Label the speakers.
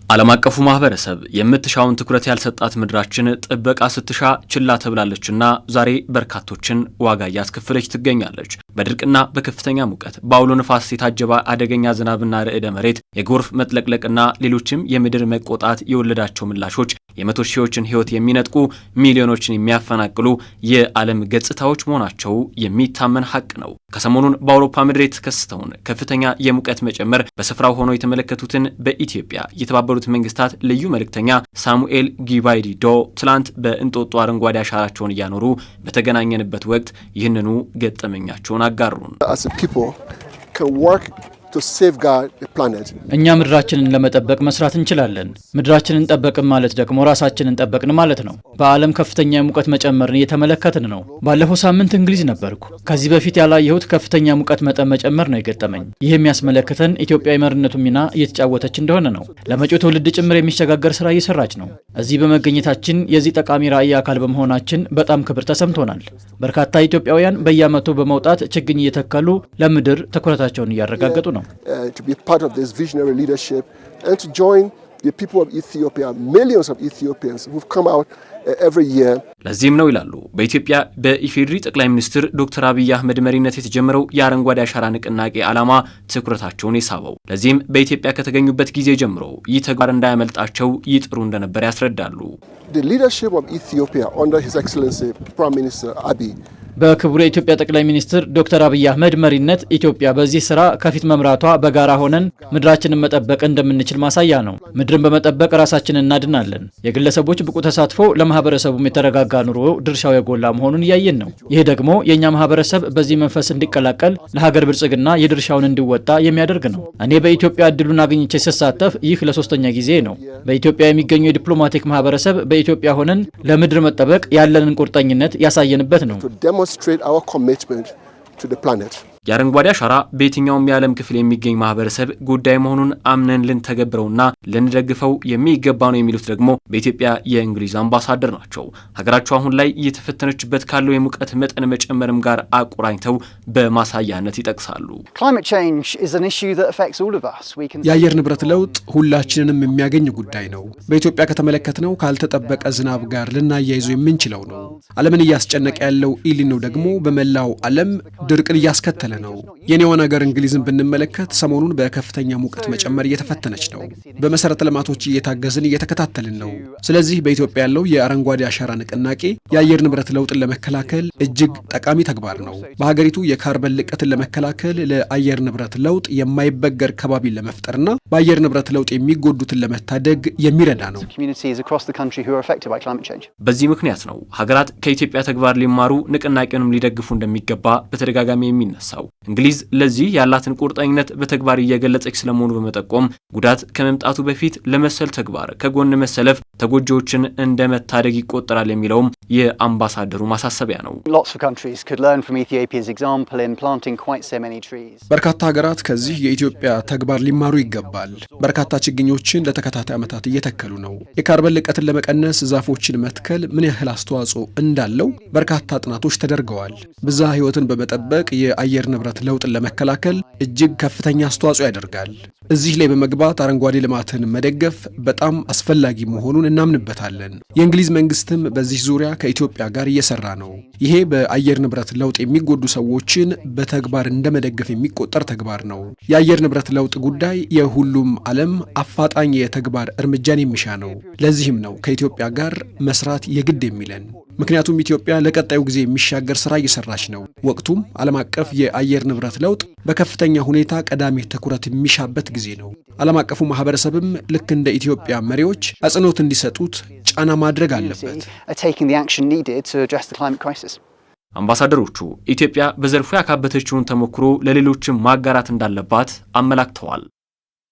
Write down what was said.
Speaker 1: ዓለም አቀፉ ማህበረሰብ የምትሻውን ትኩረት ያልሰጣት ምድራችን ጥበቃ ስትሻ ችላ ተብላለችና ዛሬ በርካቶችን ዋጋ ያስከፈለች ትገኛለች። በድርቅና በከፍተኛ ሙቀት በአውሎ ነፋስ የታጀበ አደገኛ ዝናብና ርዕደ መሬት የጎርፍ መጥለቅለቅና ሌሎችም የምድር መቆጣት የወለዳቸው ምላሾች የመቶ ሺዎችን ሕይወት የሚነጥቁ ሚሊዮኖችን የሚያፈናቅሉ የዓለም ገጽታዎች መሆናቸው የሚታመን ሀቅ ነው። ከሰሞኑን በአውሮፓ ምድር የተከሰተውን ከፍተኛ የሙቀት መጨመር በስፍራው ሆነው የተመለከቱትን በኢትዮጵያ የተባበሩት መንግስታት ልዩ መልእክተኛ ሳሙኤል ጊባይዲዶ ትላንት በእንጦጦ አረንጓዴ አሻራቸውን እያኖሩ በተገናኘንበት ወቅት ይህንኑ ገጠመኛቸውን አጋሩን።
Speaker 2: እኛ ምድራችንን ለመጠበቅ መስራት እንችላለን። ምድራችንን ጠበቅን ማለት ደግሞ ራሳችንን ጠበቅን ማለት ነው። በዓለም ከፍተኛ የሙቀት መጨመርን እየተመለከትን ነው። ባለፈው ሳምንት እንግሊዝ ነበርኩ። ከዚህ በፊት ያላየሁት ከፍተኛ ሙቀት መጠን መጨመር ነው የገጠመኝ። ይህ የሚያስመለክተን ኢትዮጵያ የመሪነቱን ሚና እየተጫወተች እንደሆነ ነው። ለመጪው ትውልድ ጭምር የሚሸጋገር ስራ እየሰራች ነው። እዚህ በመገኘታችን የዚህ ጠቃሚ ራዕይ አካል በመሆናችን በጣም ክብር ተሰምቶናል። በርካታ ኢትዮጵያውያን በየዓመቱ በመውጣት ችግኝ እየተከሉ ለምድር ትኩረታቸውን እያረጋገጡ ነው።
Speaker 3: To be part of this visionary leadership and to join the people of Ethiopia, millions of Ethiopians who've come out every year.
Speaker 1: ለዚህም ነው ይላሉ በኢትዮጵያ በኢፌዴሪ ጠቅላይ ሚኒስትር ዶክተር አብይ አህመድ መሪነት የተጀመረው የአረንጓዴ አሻራ ንቅናቄ ዓላማ ትኩረታቸውን የሳበው። ለዚህም በኢትዮጵያ ከተገኙበት ጊዜ ጀምሮ ይህ ተግባር እንዳያመልጣቸው ይጥሩ እንደነበር ያስረዳሉ።
Speaker 3: The leadership of Ethiopia under His Excellency Prime Minister Abiy
Speaker 2: በክቡር የኢትዮጵያ ጠቅላይ ሚኒስትር ዶክተር አብይ አህመድ መሪነት ኢትዮጵያ በዚህ ስራ ከፊት መምራቷ በጋራ ሆነን ምድራችንን መጠበቅ እንደምንችል ማሳያ ነው። ምድርን በመጠበቅ ራሳችንን እናድናለን። የግለሰቦች ብቁ ተሳትፎ ለማህበረሰቡም የተረጋጋ ኑሮ ድርሻው የጎላ መሆኑን እያየን ነው። ይህ ደግሞ የኛ ማህበረሰብ በዚህ መንፈስ እንዲቀላቀል ለሀገር ብልጽግና የድርሻውን እንዲወጣ የሚያደርግ ነው። እኔ በኢትዮጵያ እድሉን አግኝቼ ስሳተፍ ይህ ለሶስተኛ ጊዜ ነው። በኢትዮጵያ የሚገኙ የዲፕሎማቲክ ማህበረሰብ በኢትዮጵያ ሆነን ለምድር መጠበቅ ያለንን ቁርጠኝነት ያሳየንበት ነው።
Speaker 3: demonstrate our commitment to the planet.
Speaker 1: የአረንጓዴ አሻራ በየትኛውም የዓለም ክፍል የሚገኝ ማህበረሰብ ጉዳይ መሆኑን አምነን ልንተገብረውና ልንደግፈው የሚገባ ነው የሚሉት ደግሞ በኢትዮጵያ የእንግሊዝ አምባሳደር ናቸው። ሀገራቸው አሁን ላይ እየተፈተነችበት ካለው የሙቀት መጠን መጨመርም ጋር አቆራኝተው በማሳያነት ይጠቅሳሉ።
Speaker 4: የአየር ንብረት ለውጥ ሁላችንንም የሚያገኝ ጉዳይ ነው። በኢትዮጵያ ከተመለከትነው ካልተጠበቀ ዝናብ ጋር ልናያይዘው የምንችለው ነው። ዓለምን እያስጨነቀ ያለው ኢሊኖ ደግሞ በመላው ዓለም ድርቅን እያስከተለ ነው። የኔዋን ሀገር እንግሊዝን ብንመለከት ሰሞኑን በከፍተኛ ሙቀት መጨመር እየተፈተነች ነው። በመሰረተ ልማቶች እየታገዝን እየተከታተልን ነው። ስለዚህ በኢትዮጵያ ያለው የአረንጓዴ አሻራ ንቅናቄ የአየር ንብረት ለውጥን ለመከላከል እጅግ ጠቃሚ ተግባር ነው። በሀገሪቱ የካርበን ልቀትን ለመከላከል ለአየር ንብረት ለውጥ የማይበገር ከባቢን ለመፍጠርና በአየር ንብረት ለውጥ የሚጎዱትን ለመታደግ የሚረዳ ነው።
Speaker 1: በዚህ ምክንያት ነው ሀገራት ከኢትዮጵያ ተግባር ሊማሩ ንቅናቄውንም ሊደግፉ እንደሚገባ በተደጋጋሚ የሚነሳው። እንግሊዝ ለዚህ ያላትን ቁርጠኝነት በተግባር እየገለጸች ስለመሆኑ በመጠቆም ጉዳት ከመምጣቱ በፊት ለመሰል ተግባር ከጎን መሰለፍ ተጎጂዎችን እንደ መታደግ ይቆጠራል የሚለውም የአምባሳደሩ ማሳሰቢያ ነው።
Speaker 4: በርካታ ሀገራት ከዚህ የኢትዮጵያ ተግባር ሊማሩ ይገባል። በርካታ ችግኞችን ለተከታታይ ዓመታት እየተከሉ ነው። የካርበን ልቀትን ለመቀነስ ዛፎችን መትከል ምን ያህል አስተዋጽኦ እንዳለው በርካታ ጥናቶች ተደርገዋል። ብዝሃ ሕይወትን በመጠበቅ የአየር ንብረት ለውጥን ለመከላከል እጅግ ከፍተኛ አስተዋጽኦ ያደርጋል። እዚህ ላይ በመግባት አረንጓዴ ልማትን መደገፍ በጣም አስፈላጊ መሆኑን እናምንበታለን። የእንግሊዝ መንግስትም በዚህ ዙሪያ ከኢትዮጵያ ጋር እየሰራ ነው። ይሄ በአየር ንብረት ለውጥ የሚጎዱ ሰዎችን በተግባር እንደመደገፍ የሚቆጠር ተግባር ነው። የአየር ንብረት ለውጥ ጉዳይ የሁሉም ዓለም አፋጣኝ የተግባር እርምጃን የሚሻ ነው። ለዚህም ነው ከኢትዮጵያ ጋር መስራት የግድ የሚለን። ምክንያቱም ኢትዮጵያ ለቀጣዩ ጊዜ የሚሻገር ስራ እየሰራች ነው። ወቅቱም ዓለም አቀፍ የአየር ንብረት ለውጥ በከፍተኛ ሁኔታ ቀዳሚ ትኩረት የሚሻበት ጊዜ ነው። ዓለም አቀፉ ማህበረሰብም ልክ እንደ ኢትዮጵያ መሪዎች አጽንኦት እንዲሰጡት ጫና ማድረግ አለበት።
Speaker 1: አምባሳደሮቹ ኢትዮጵያ በዘርፉ ያካበተችውን ተሞክሮ ለሌሎችም ማጋራት እንዳለባት አመላክተዋል።